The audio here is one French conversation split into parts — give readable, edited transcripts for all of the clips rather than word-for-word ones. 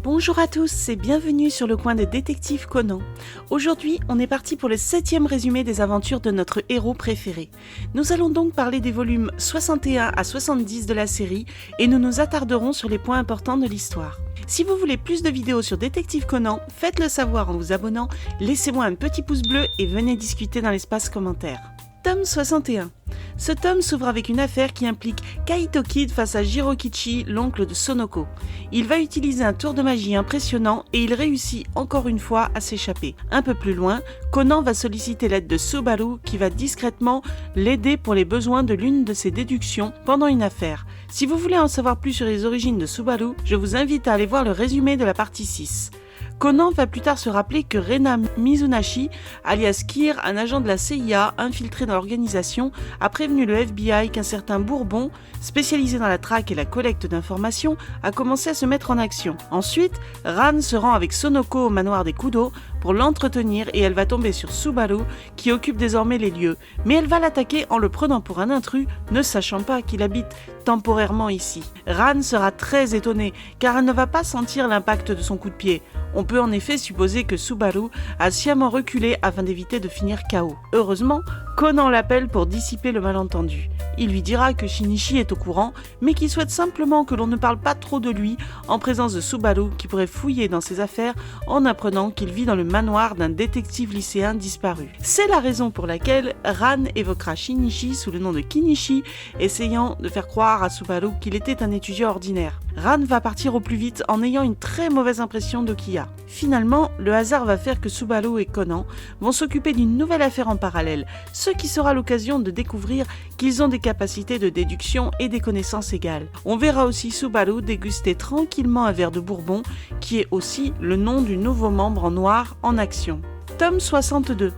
Bonjour à tous et bienvenue sur le coin des détectives Conan. Aujourd'hui, on est parti pour le 7e résumé des aventures de notre héros préféré. Nous allons donc parler des volumes 61 à 70 de la série et nous nous attarderons sur les points importants de l'histoire. Si vous voulez plus de vidéos sur Détective Conan, faites-le savoir en vous abonnant, laissez-moi un petit pouce bleu et venez discuter dans l'espace commentaire. Tome 61. Ce tome s'ouvre avec une affaire qui implique Kaito Kid face à Jirokichi, l'oncle de Sonoko. Il va utiliser un tour de magie impressionnant et il réussit encore une fois à s'échapper. Un peu plus loin, Conan va solliciter l'aide de Subaru qui va discrètement l'aider pour les besoins de l'une de ses déductions pendant une affaire. Si vous voulez en savoir plus sur les origines de Subaru, je vous invite à aller voir le résumé de la partie 6. Conan va plus tard se rappeler que Rena Mizunashi, alias Kir, un agent de la CIA infiltré dans l'organisation, a prévenu le FBI qu'un certain Bourbon, spécialisé dans la traque et la collecte d'informations, a commencé à se mettre en action. Ensuite, Ran se rend avec Sonoko au manoir des Kudo pour l'entretenir et elle va tomber sur Subaru qui occupe désormais les lieux. Mais elle va l'attaquer en le prenant pour un intrus, ne sachant pas qu'il habite temporairement ici. Ran sera très étonnée car elle ne va pas sentir l'impact de son coup de pied. On peut en effet supposer que Subaru a sciemment reculé afin d'éviter de finir KO. Heureusement, Conan l'appelle pour dissiper le malentendu. Il lui dira que Shinichi est au courant, mais qu'il souhaite simplement que l'on ne parle pas trop de lui en présence de Subaru qui pourrait fouiller dans ses affaires en apprenant qu'il vit dans le manoir d'un détective lycéen disparu. C'est la raison pour laquelle Ran évoquera Shinichi sous le nom de Kinichi, essayant de faire croire à Subaru qu'il était un étudiant ordinaire. Ran va partir au plus vite en ayant une très mauvaise impression d'Okiya. Finalement, le hasard va faire que Subaru et Conan vont s'occuper d'une nouvelle affaire en parallèle, ce qui sera l'occasion de découvrir qu'ils ont des capacités de déduction et des connaissances égales. On verra aussi Subaru déguster tranquillement un verre de Bourbon, qui est aussi le nom du nouveau membre en noir en action. Tome 62.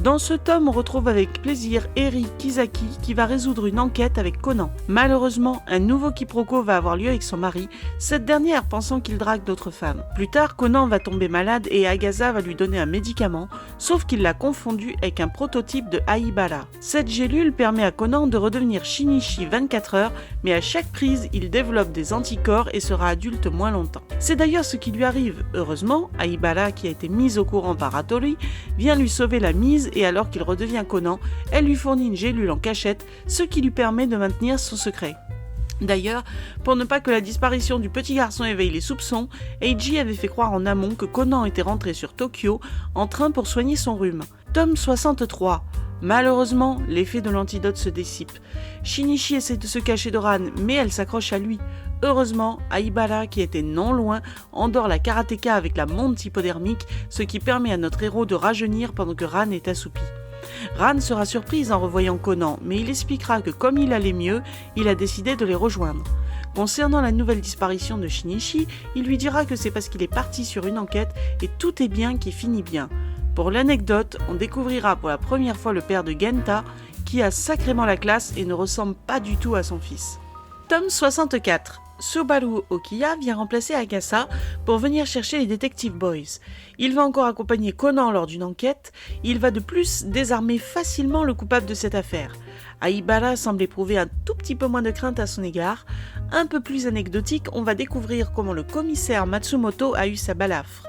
Dans ce tome, on retrouve avec plaisir Eri Kisaki qui va résoudre une enquête avec Conan. Malheureusement, un nouveau quiproquo va avoir lieu avec son mari, cette dernière pensant qu'il drague d'autres femmes. Plus tard, Conan va tomber malade et Agasa va lui donner un médicament, sauf qu'il l'a confondu avec un prototype de Aibara. Cette gélule permet à Conan de redevenir Shinichi 24 heures, mais à chaque prise, il développe des anticorps et sera adulte moins longtemps. C'est d'ailleurs ce qui lui arrive. Heureusement, Aibara, qui a été mise au courant par Hattori, vient lui sauver la mise et alors qu'il redevient Conan, elle lui fournit une gélule en cachette, ce qui lui permet de maintenir son secret. D'ailleurs, pour ne pas que la disparition du petit garçon éveille les soupçons, Eiji avait fait croire en amont que Conan était rentré sur Tokyo en train pour soigner son rhume. Tome 63. Malheureusement, l'effet de l'antidote se dissipe. Shinichi essaie de se cacher de Ran, mais elle s'accroche à lui. Heureusement, Aibara, qui était non loin, endort la karatéka avec la monte hypodermique, ce qui permet à notre héros de rajeunir pendant que Ran est assoupi. Ran sera surprise en revoyant Conan, mais il expliquera que comme il allait mieux, il a décidé de les rejoindre. Concernant la nouvelle disparition de Shinichi, il lui dira que c'est parce qu'il est parti sur une enquête et tout est bien qui finit bien. Pour l'anecdote, on découvrira pour la première fois le père de Genta, qui a sacrément la classe et ne ressemble pas du tout à son fils. Tome 64. Subaru Okiya vient remplacer Agasa pour venir chercher les Detective Boys. Il va encore accompagner Conan lors d'une enquête. Il va de plus désarmer facilement le coupable de cette affaire. Aibara semble éprouver un tout petit peu moins de crainte à son égard. Un peu plus anecdotique, on va découvrir comment le commissaire Matsumoto a eu sa balafre.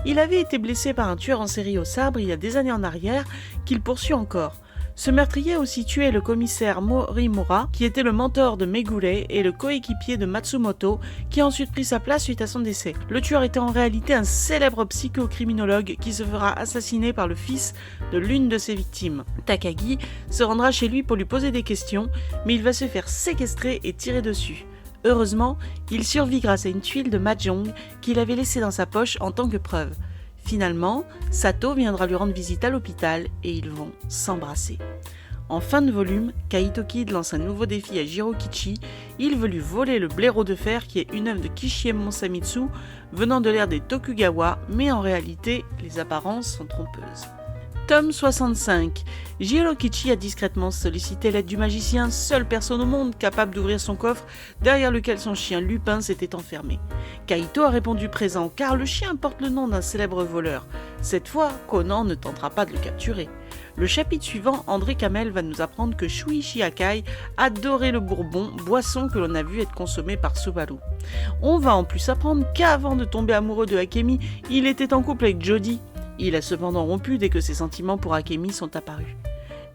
Il avait été blessé par un tueur en série au sabre il y a des années en arrière, qu'il poursuit encore. Ce meurtrier a aussi tué le commissaire Morimura, qui était le mentor de Megure et le coéquipier de Matsumoto, qui a ensuite pris sa place suite à son décès. Le tueur était en réalité un célèbre psychocriminologue qui se fera assassiner par le fils de l'une de ses victimes. Takagi se rendra chez lui pour lui poser des questions, mais il va se faire séquestrer et tirer dessus. Heureusement, il survit grâce à une tuile de Mahjong qu'il avait laissée dans sa poche en tant que preuve. Finalement, Sato viendra lui rendre visite à l'hôpital et ils vont s'embrasser. En fin de volume, Kaito Kid lance un nouveau défi à Jirokichi. Il veut lui voler le blaireau de fer qui est une œuvre de Kishiemon Samitsu venant de l'ère des Tokugawa, mais en réalité, les apparences sont trompeuses. Tome 65. Jirokichi a discrètement sollicité l'aide du magicien, seule personne au monde capable d'ouvrir son coffre derrière lequel son chien Lupin s'était enfermé. Kaito a répondu présent car le chien porte le nom d'un célèbre voleur. Cette fois, Conan ne tentera pas de le capturer. Le chapitre suivant, André Kamel va nous apprendre que Shuichi Akai adorait le bourbon, boisson que l'on a vu être consommée par Subaru. On va en plus apprendre qu'avant de tomber amoureux de Akemi, il était en couple avec Jody. Il a cependant rompu dès que ses sentiments pour Akemi sont apparus.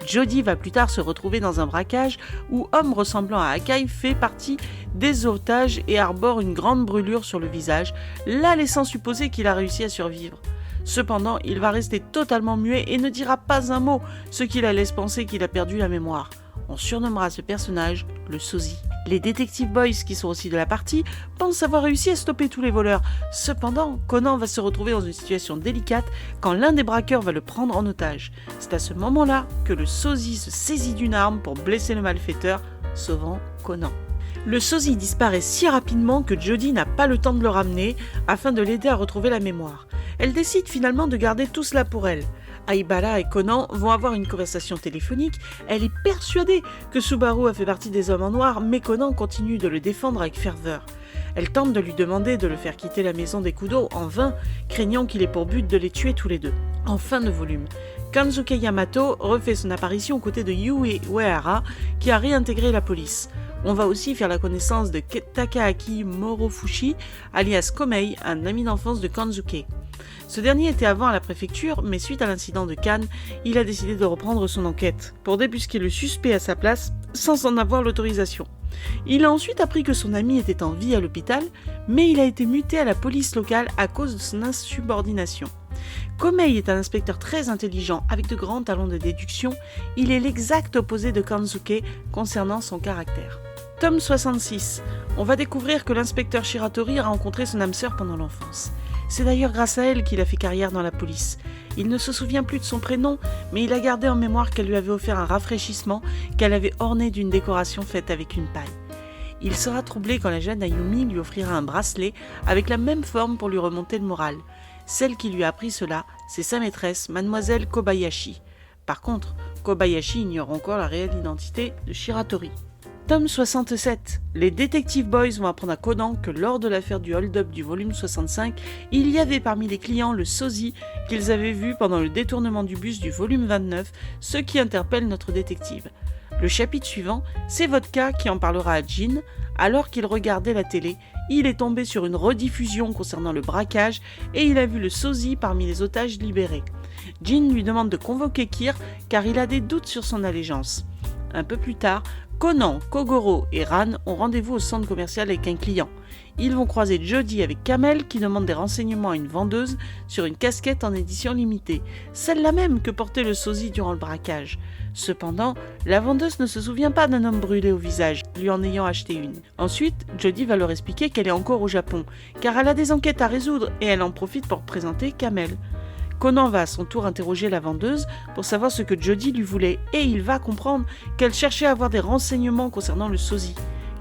Jody va plus tard se retrouver dans un braquage où homme ressemblant à Akai fait partie des otages et arbore une grande brûlure sur le visage, la laissant supposer qu'il a réussi à survivre. Cependant, il va rester totalement muet et ne dira pas un mot, ce qui la laisse penser qu'il a perdu la mémoire. On surnommera ce personnage le sosie. Les Detective Boys, qui sont aussi de la partie, pensent avoir réussi à stopper tous les voleurs. Cependant, Conan va se retrouver dans une situation délicate quand l'un des braqueurs va le prendre en otage. C'est à ce moment-là que le sosie se saisit d'une arme pour blesser le malfaiteur, sauvant Conan. Le sosie disparaît si rapidement que Jody n'a pas le temps de le ramener afin de l'aider à retrouver la mémoire. Elle décide finalement de garder tout cela pour elle. Aibara et Conan vont avoir une conversation téléphonique. Elle est persuadée que Subaru a fait partie des hommes en noir, mais Conan continue de le défendre avec ferveur. Elle tente de lui demander de le faire quitter la maison des Kudo en vain, craignant qu'il ait pour but de les tuer tous les deux. En fin de volume, Kanzuke Yamato refait son apparition aux côtés de Yue Uehara, qui a réintégré la police. On va aussi faire la connaissance de Takaaki Morofushi, alias Komei, un ami d'enfance de Kanzuke. Ce dernier était avant à la préfecture, mais suite à l'incident de Cannes, il a décidé de reprendre son enquête, pour débusquer le suspect à sa place, sans en avoir l'autorisation. Il a ensuite appris que son ami était en vie à l'hôpital, mais il a été muté à la police locale à cause de son insubordination. Komei est un inspecteur très intelligent, avec de grands talents de déduction. Il est l'exact opposé de Kanzuke concernant son caractère. Tome 66. On va découvrir que l'inspecteur Shiratori a rencontré son âme sœur pendant l'enfance. C'est d'ailleurs grâce à elle qu'il a fait carrière dans la police. Il ne se souvient plus de son prénom, mais il a gardé en mémoire qu'elle lui avait offert un rafraîchissement qu'elle avait orné d'une décoration faite avec une paille. Il sera troublé quand la jeune Ayumi lui offrira un bracelet avec la même forme pour lui remonter le moral. Celle qui lui a appris cela, c'est sa maîtresse, mademoiselle Kobayashi. Par contre, Kobayashi ignore encore la réelle identité de Shiratori. Tome 67. Les Detective Boys vont apprendre à Conan que lors de l'affaire du hold-up du volume 65, il y avait parmi les clients le sosie qu'ils avaient vu pendant le détournement du bus du volume 29, ce qui interpelle notre détective. Le chapitre suivant, c'est Vodka qui en parlera à Jin. Alors qu'il regardait la télé, il est tombé sur une rediffusion concernant le braquage et il a vu le sosie parmi les otages libérés. Jin lui demande de convoquer Kir car il a des doutes sur son allégeance. Un peu plus tard, Conan, Kogoro et Ran ont rendez-vous au centre commercial avec un client. Ils vont croiser Jody avec Kamel qui demande des renseignements à une vendeuse sur une casquette en édition limitée, celle-là même que portait le sosie durant le braquage. Cependant, la vendeuse ne se souvient pas d'un homme brûlé au visage, lui en ayant acheté une. Ensuite, Jody va leur expliquer qu'elle est encore au Japon, car elle a des enquêtes à résoudre et elle en profite pour présenter Kamel. Conan va à son tour interroger la vendeuse pour savoir ce que Jody lui voulait et il va comprendre qu'elle cherchait à avoir des renseignements concernant le sosie.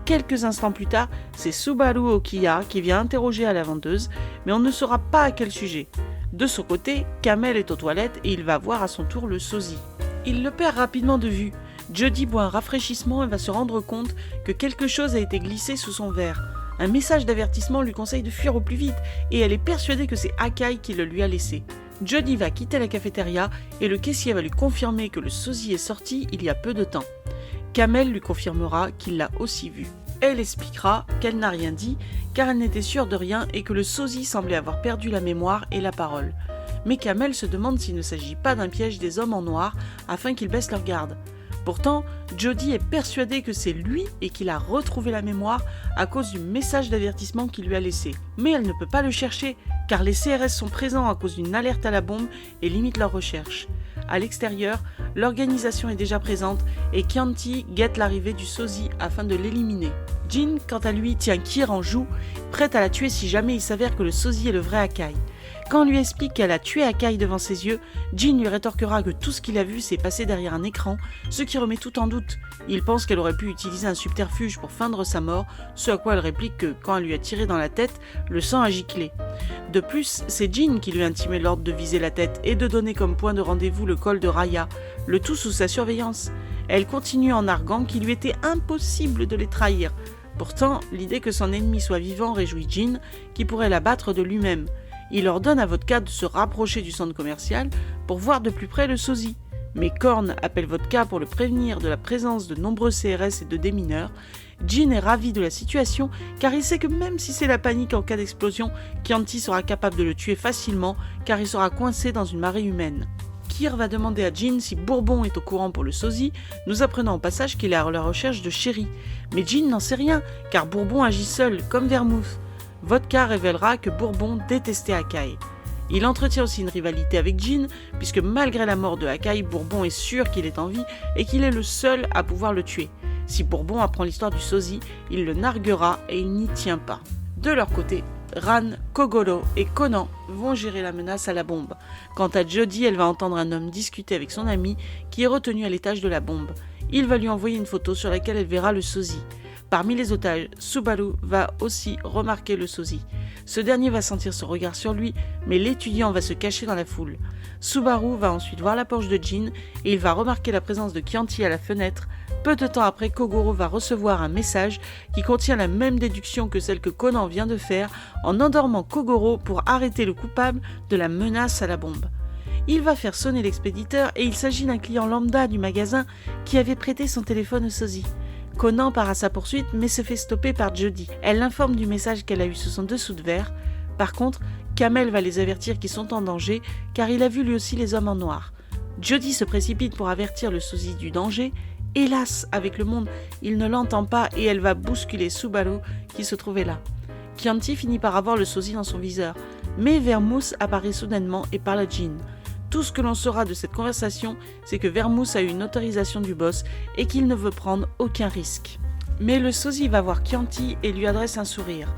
Quelques instants plus tard, c'est Subaru Okiya qui vient interroger à la vendeuse, mais on ne saura pas à quel sujet. De son côté, Kamel est aux toilettes et il va voir à son tour le sosie. Il le perd rapidement de vue. Jody boit un rafraîchissement et va se rendre compte que quelque chose a été glissé sous son verre. Un message d'avertissement lui conseille de fuir au plus vite et elle est persuadée que c'est Akai qui le lui a laissé. Jody va quitter la cafétéria et le caissier va lui confirmer que le sosie est sorti il y a peu de temps. Kamel lui confirmera qu'il l'a aussi vu. Elle expliquera qu'elle n'a rien dit car elle n'était sûre de rien et que le sosie semblait avoir perdu la mémoire et la parole. Mais Kamel se demande s'il ne s'agit pas d'un piège des hommes en noir afin qu'ils baissent leur garde. Pourtant, Jody est persuadée que c'est lui et qu'il a retrouvé la mémoire à cause du message d'avertissement qu'il lui a laissé. Mais elle ne peut pas le chercher car les CRS sont présents à cause d'une alerte à la bombe et limitent leurs recherches. À l'extérieur, l'organisation est déjà présente et Chianti guette l'arrivée du sosie afin de l'éliminer. Jin, quant à lui, tient Kir en joue, prête à la tuer si jamais il s'avère que le sosie est le vrai Akai. Quand on lui explique qu'elle a tué Akai devant ses yeux, Jin lui rétorquera que tout ce qu'il a vu s'est passé derrière un écran, ce qui remet tout en doute. Il pense qu'elle aurait pu utiliser un subterfuge pour feindre sa mort, ce à quoi elle réplique que, quand elle lui a tiré dans la tête, le sang a giclé. De plus, c'est Jin qui lui a intimé l'ordre de viser la tête et de donner comme point de rendez-vous le col de Raya, le tout sous sa surveillance. Elle continue en arguant qu'il lui était impossible de les trahir. Pourtant, l'idée que son ennemi soit vivant réjouit Jin, qui pourrait l'abattre de lui-même. Il ordonne à Vodka de se rapprocher du centre commercial pour voir de plus près le sosie. Mais Korn appelle Vodka pour le prévenir de la présence de nombreux CRS et de démineurs. Gene est ravi de la situation car il sait que même si c'est la panique en cas d'explosion, Chianti sera capable de le tuer facilement car il sera coincé dans une marée humaine. Kir va demander à Gene si Bourbon est au courant pour le sosie, nous apprenant au passage qu'il est à la recherche de Sherry. Mais Gene n'en sait rien car Bourbon agit seul, comme Vermouth. Vodka révélera que Bourbon détestait Akai. Il entretient aussi une rivalité avec Gene, puisque malgré la mort de Akai, Bourbon est sûr qu'il est en vie et qu'il est le seul à pouvoir le tuer. Si Bourbon apprend l'histoire du sosie, il le narguera et il n'y tient pas. De leur côté, Ran, Kogoro et Conan vont gérer la menace à la bombe. Quant à Jodie, elle va entendre un homme discuter avec son ami qui est retenu à l'étage de la bombe. Il va lui envoyer une photo sur laquelle elle verra le sosie. Parmi les otages, Subaru va aussi remarquer le sosie. Ce dernier va sentir son regard sur lui, mais l'étudiant va se cacher dans la foule. Subaru va ensuite voir la Porsche de Gene et il va remarquer la présence de Chianti à la fenêtre. Peu de temps après, Kogoro va recevoir un message qui contient la même déduction que celle que Conan vient de faire en endormant Kogoro pour arrêter le coupable de la menace à la bombe. Il va faire sonner l'expéditeur et il s'agit d'un client lambda du magasin qui avait prêté son téléphone au sosie. Conan part à sa poursuite mais se fait stopper par Jodie. Elle l'informe du message qu'elle a eu sous son dessous de verre. Par contre, Kamel va les avertir qu'ils sont en danger car il a vu lui aussi les hommes en noir. Jodie se précipite pour avertir le sosie du danger. Hélas, avec le monde, il ne l'entend pas et elle va bousculer Subaru qui se trouvait là. Chianti finit par avoir le sosie dans son viseur, mais Vermouth apparaît soudainement et parle à Gene. Tout ce que l'on saura de cette conversation, c'est que Vermouth a eu une autorisation du boss et qu'il ne veut prendre aucun risque. Mais le sosie va voir Chianti et lui adresse un sourire.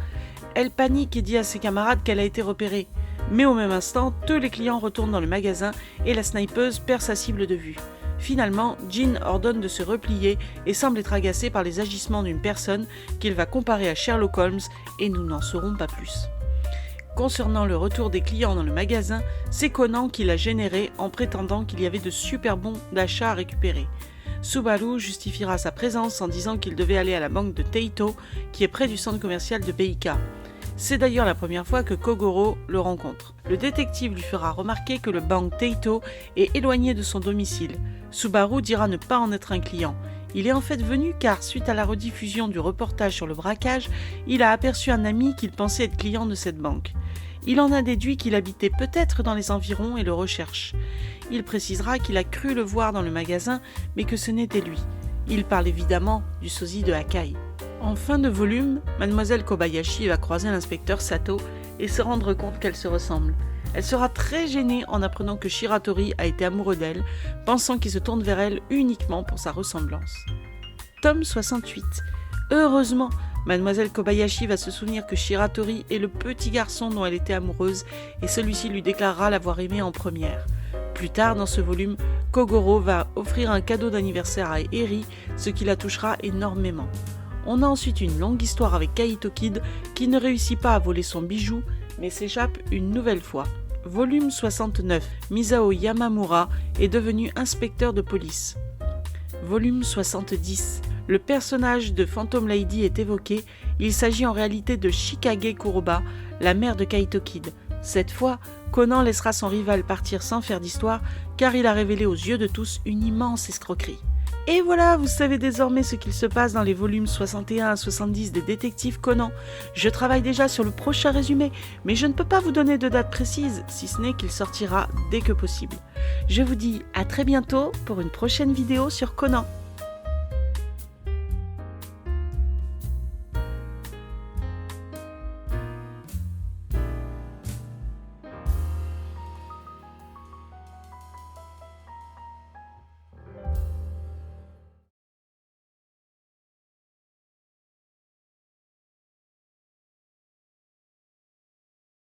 Elle panique et dit à ses camarades qu'elle a été repérée. Mais au même instant, tous les clients retournent dans le magasin et la snipeuse perd sa cible de vue. Finalement, Gene ordonne de se replier et semble être agacé par les agissements d'une personne qu'il va comparer à Sherlock Holmes et nous n'en saurons pas plus. Concernant le retour des clients dans le magasin, c'est Conan qui l'a généré en prétendant qu'il y avait de super bons d'achat à récupérer. Subaru justifiera sa présence en disant qu'il devait aller à la banque de Teito, qui est près du centre commercial de Beika. C'est d'ailleurs la première fois que Kogoro le rencontre. Le détective lui fera remarquer que le banque Teito est éloigné de son domicile. Subaru dira ne pas en être un client. Il est en fait venu car, suite à la rediffusion du reportage sur le braquage, il a aperçu un ami qu'il pensait être client de cette banque. Il en a déduit qu'il habitait peut-être dans les environs et le recherche. Il précisera qu'il a cru le voir dans le magasin, mais que ce n'était lui. Il parle évidemment du sosie de Akai. En fin de volume, Mademoiselle Kobayashi va croiser l'inspecteur Sato et se rendre compte qu'elle se ressemble. Elle sera très gênée en apprenant que Shiratori a été amoureux d'elle, pensant qu'il se tourne vers elle uniquement pour sa ressemblance. Tome 68. Heureusement, Mademoiselle Kobayashi va se souvenir que Shiratori est le petit garçon dont elle était amoureuse et celui-ci lui déclarera l'avoir aimé en première. Plus tard dans ce volume, Kogoro va offrir un cadeau d'anniversaire à Eri, ce qui la touchera énormément. On a ensuite une longue histoire avec Kaito Kid qui ne réussit pas à voler son bijou, mais s'échappe une nouvelle fois. Volume 69. Misao Yamamura est devenu inspecteur de police. Volume 70. Le personnage de Phantom Lady est évoqué. Il s'agit en réalité de Shikage Kuroba, la mère de Kaito Kid. Cette fois, Conan laissera son rival partir sans faire d'histoire, car il a révélé aux yeux de tous une immense escroquerie. Et voilà, vous savez désormais ce qu'il se passe dans les volumes 61 à 70 des détectives Conan. Je travaille déjà sur le prochain résumé, mais je ne peux pas vous donner de date précise, si ce n'est qu'il sortira dès que possible. Je vous dis à très bientôt pour une prochaine vidéo sur Conan.